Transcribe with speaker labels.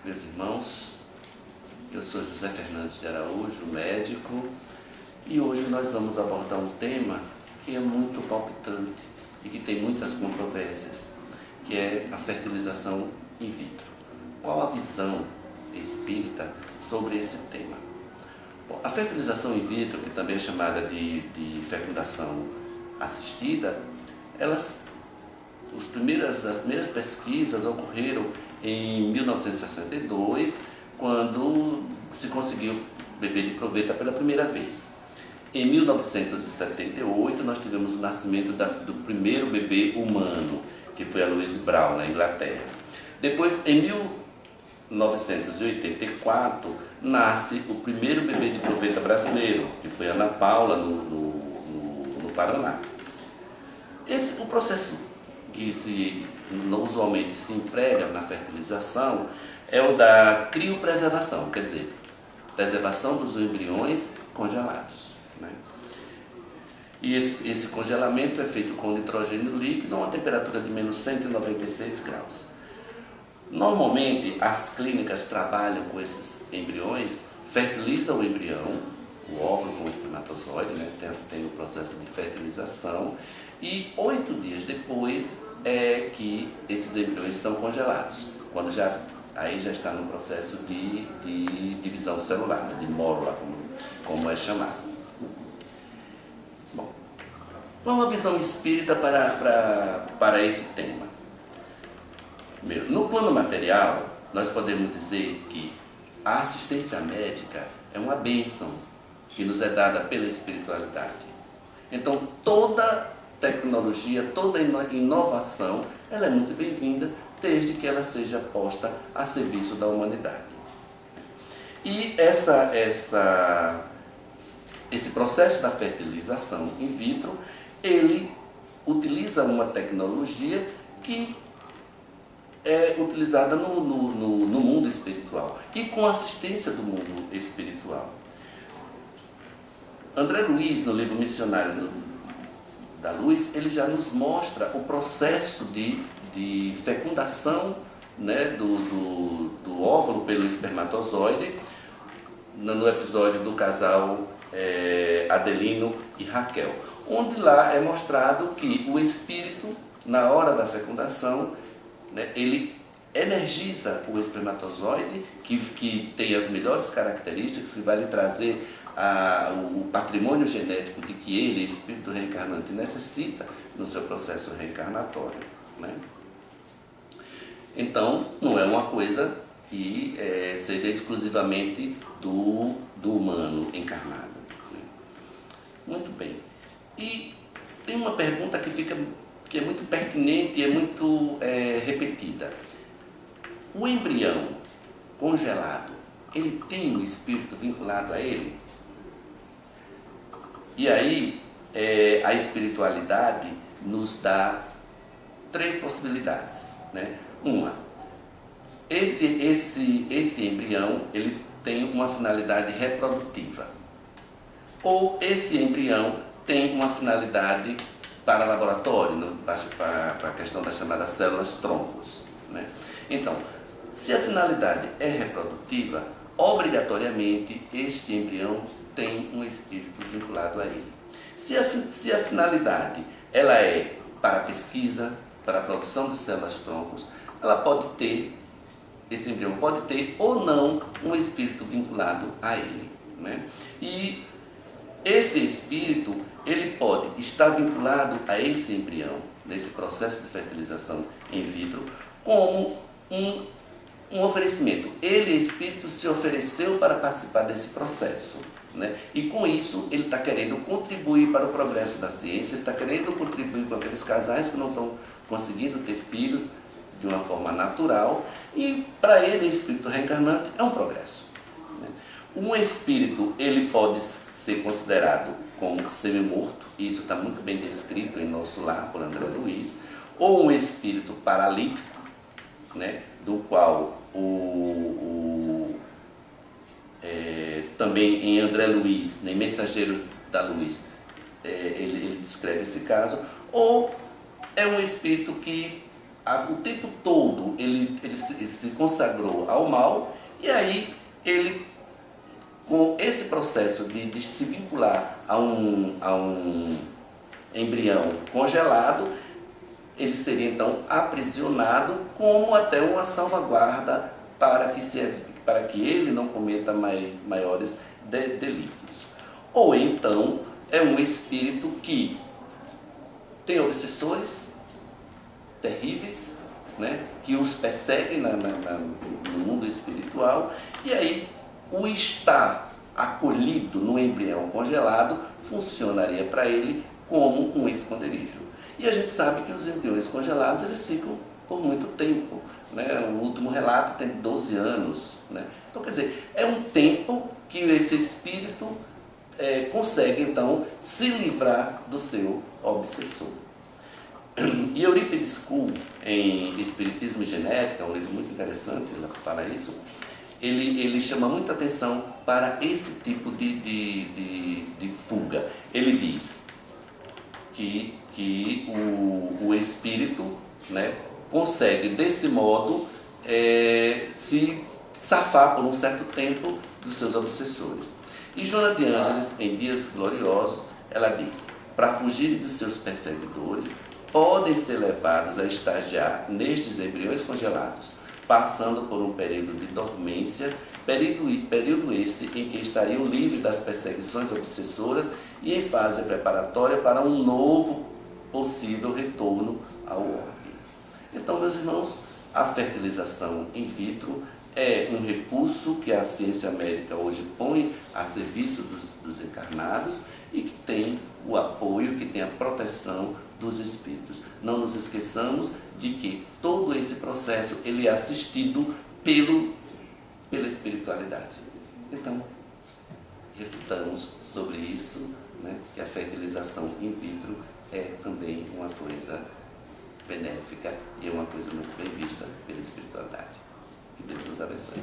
Speaker 1: Meus irmãos, eu sou José Fernandes de Araújo, médico, e hoje nós vamos abordar um tema que é muito palpitante e que tem muitas controvérsias, que é a fertilização in vitro. Qual a visão espírita sobre esse tema? Bom, a fertilização in vitro, que também é chamada de fecundação assistida, as primeiras pesquisas ocorreram em 1962, quando se conseguiu bebê de proveta pela primeira vez. Em 1978, nós tivemos o nascimento do primeiro bebê humano, que foi a Louise Brown, na Inglaterra. Depois, em 1984, nasce o primeiro bebê de proveta brasileiro, que foi Ana Paula, no Paraná. O processo que usualmente se emprega na fertilização é o da criopreservação, quer dizer, preservação dos embriões congelados, né? E esse congelamento é feito com nitrogênio líquido a uma temperatura de menos 196 graus. Normalmente, as clínicas trabalham com esses embriões, fertilizam o embrião, o óvulo com o espermatozoide, né? Tem o processo de fertilização, e 8 dias depois é que esses embriões são congelados, quando aí já está no processo de divisão celular, né? De mórula, como é chamado. Bom, qual a visão espírita para esse tema? No plano material, nós podemos dizer que a assistência médica é uma bênção que nos é dada pela espiritualidade. Então, toda tecnologia, toda inovação, ela é muito bem-vinda, desde que ela seja posta a serviço da humanidade. E esse processo da fertilização in vitro, ele utiliza uma tecnologia que é utilizada no mundo espiritual e com assistência do mundo espiritual. André Luiz, no livro Missionário da Luz, ele já nos mostra o processo de fecundação, né, do óvulo pelo espermatozoide, no episódio do casal Adelino e Raquel, onde lá é mostrado que o espírito, na hora da fecundação, né, ele energiza o espermatozoide, que tem as melhores características, que vai lhe trazer o patrimônio genético de que ele, espírito reencarnante, necessita no seu processo reencarnatório, né? Então, não é uma coisa que seja exclusivamente do humano encarnado, né? Muito bem. E tem uma pergunta que é muito pertinente e é muito repetida. O embrião congelado, ele tem um espírito vinculado a ele? E aí, a espiritualidade nos dá 3 possibilidades, né? Uma, esse embrião, ele tem uma finalidade reprodutiva. Ou esse embrião tem uma finalidade para laboratório, para a questão das chamadas células troncos, né? Então, se a finalidade é reprodutiva, obrigatoriamente este embrião tem um espírito vinculado a ele. Se a finalidade ela é para a pesquisa, para a produção de células troncos, esse embrião pode ter ou não um espírito vinculado a ele, né? E esse espírito, ele pode estar vinculado a esse embrião, nesse processo de fertilização in vitro, como um oferecimento. Ele, espírito, se ofereceu para participar desse processo, né? E com isso ele está querendo contribuir para o progresso da ciência, ele está querendo contribuir com aqueles casais que não estão conseguindo ter filhos de uma forma natural, e para ele, espírito reencarnante, é um progresso, né? Um espírito, ele pode ser considerado como semi-morto, e isso está muito bem descrito em Nosso Lar, por André Luiz, ou um espírito paralítico, né, do qual também em André Luiz, em Mensageiros da Luz, ele descreve esse caso, ou é um espírito que o tempo todo ele se consagrou ao mal, e aí ele, com esse processo de se vincular a um embrião congelado, ele seria então aprisionado como até uma salvaguarda para que ele não cometa maiores delitos. Ou então é um espírito que tem obsessores terríveis, né, que os perseguem no mundo espiritual, e aí o estar acolhido no embrião congelado funcionaria para ele como um esconderijo. E a gente sabe que os embriões congelados eles ficam por muito tempo, né? O último relato tem 12 anos. Né? Então, quer dizer, é um tempo que esse espírito consegue, então, se livrar do seu obsessor. E Eurípides Kuhl, em Espiritismo e Genética, um livro muito interessante para isso, ele chama muita atenção para esse tipo de fuga. Ele diz que o espírito, né, consegue, desse modo, se safar por um certo tempo dos seus obsessores. E Joana de Ângeles, em Dias Gloriosos, ela diz: para fugir dos seus perseguidores, podem ser levados a estagiar nestes embriões congelados, passando por um período de dormência, período esse em que estariam livres das perseguições obsessoras e em fase preparatória para um novo possível retorno ao orbe. Então, meus irmãos, a fertilização in vitro é um recurso que a ciência médica hoje põe a serviço dos encarnados e que tem o apoio, que tem a proteção dos espíritos. Não nos esqueçamos de que todo esse processo ele é assistido pela espiritualidade. Então, refutamos sobre isso, né, que a fertilização in vitro é também uma coisa benéfica e é uma coisa muito bem vista pela espiritualidade. Que Deus nos abençoe.